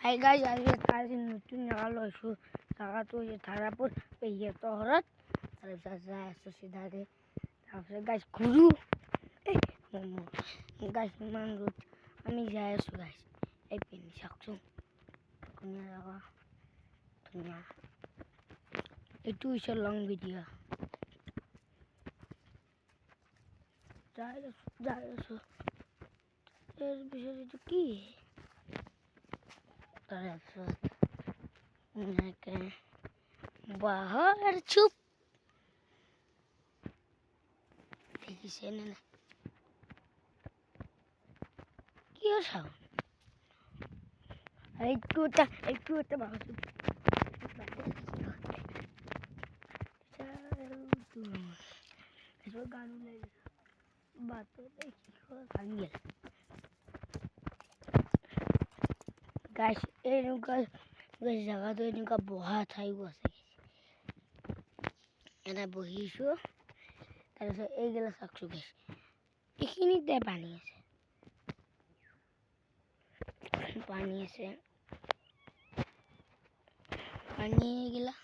hi guys আজি আজি নতুন জাগা লৈছোঁ জাগাটো হৈছে ধাৰাপুৰ পেহীহঁতৰ ঘৰত তাৰপিছত যাই আছোঁ চিধাকৈ তাৰপিছত গাইজ ঘূৰোঁ গাইজ ইমান ৰ'দ আমি যাই আছোঁ গাইজ এই পিন্ধি চাওকচোন ধুনীয়া জাগা ধুনীয়া এইটো হৈছে লং ভিডিঅ' যাই আছোঁ তাৰপিছত এইটো কি তাৰপিছত এনেকৈ বাহৰ চুপ দেখিছে নে নাই কিয় চাওঁ এইটো এটা বাহৰ চুপ গান ওলাই বাটতে ভাঙিল গাইছ এনেকুৱা জাগাটো এনেকুৱা বহা ঠাইও আছে এনে বহিছোঁ তাৰপিছত এইগিলা চাওকচোন গাইছ এইখিনিতে পানী আছে পানী এইগিলা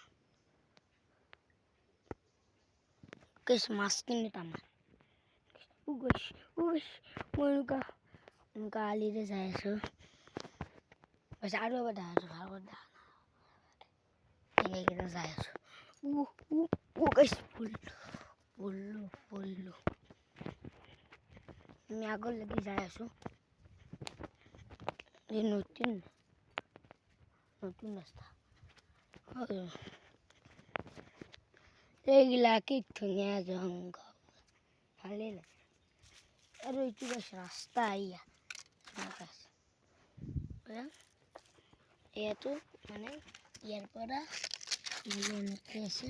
গাইছ মাছখিনি টামান গৈছ মই এনেকুৱা আলিৰে যাই আছোঁ আৰু এবাৰ দেখা আছোঁ ভাগত দেখা এনেকৈ যাই আছোঁ গাইছ পৰিলোঁ আমি আগলৈকে যাই আছোঁ এই নতুন ৰাস্তা এইগিলা কি ধুনীয়া জংঘল ভালেই লাগে আৰু এইটো গাইছ ৰাস্তা ইয়াতো মানে ইয়াৰ পৰা এনেকৈ আছে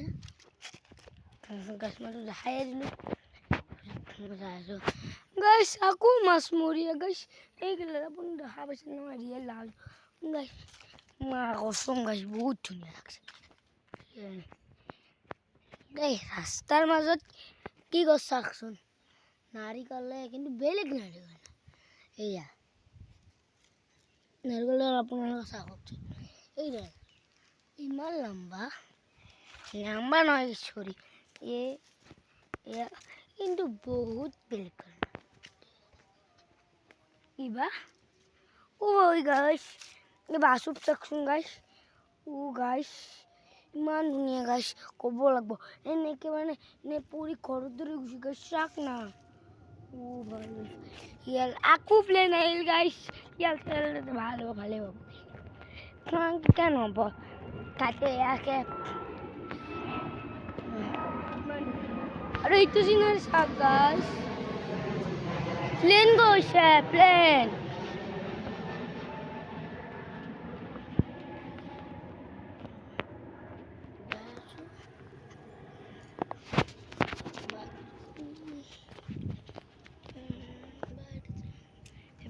গাছ মাছটো দেখাই দিলোঁ যাই আছোঁ গাইছ আকৌ মাছ মৰিয়া গাইছ এইগিলা আপুনি দেখা পাইছে নহয় ৰিয়েল লাল গাইছ কচম গাইছ বহুত ধুনীয়া লাগছে এই ৰাস্তাৰ মাজত কি গছ চাওকচোন নাৰিকলে কিন্তু বেলেগ নাৰিকল এয়া নাৰিকলৰ আপোনালোকে চাওকচোন এইডাল ইমান লম্বা নহয় চৰি এয়া কিন্তু বহুত বেলেগ কিবা গাইছ বাছুপ চাওকচোন গাইছ গাইছ ইমান ধুনীয়া গাইছ ক'ব লাগিব এনেকৈ মানে এনে পৰি ঘৰৰ দৰে গুচি গাইছ চাওক না ভাল ইয়াৰ আকৌ প্লেন আহিল গাইছ ইয়াৰ ভাল হ'ব ভালেই হ'ব কেন হ'ব তাতে ইয়াকে আৰু এইটো চিনাৰী চাওক গাইছ প্লেন গৈছে প্লেন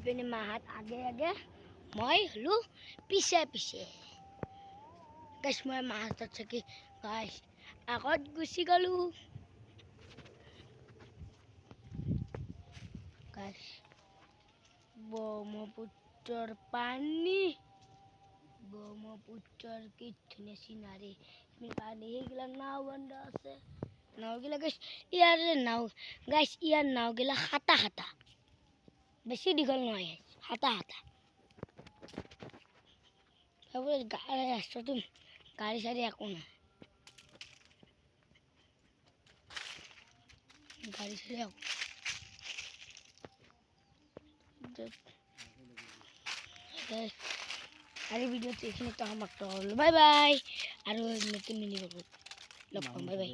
এইপিনে মাহাত আগে মই হলো পিছে গাইছ মই মাহাতত থাকি গাইছ আগত গুচি গ'লোঁ গাইছ ব্ৰহ্মপুত্ৰৰ পানী ব্ৰহ্মপুত্ৰৰ কি ধুনীয়া চিনাৰী পানী সেইগিলা নাও বন্ধ আছে নাওগিলা গাইছ ইয়াৰ নাওগিলা হাতা বেছি দীঘল নহয় হাতা ৰাস্তাটো গাড়ী চাড়ী একো নাই আৰু ভিডিঅ'টো এইখিনিতে সমাপ্ত হ'ল বাই বাই আৰু নতুন মিলি লগ পাম বাই বাই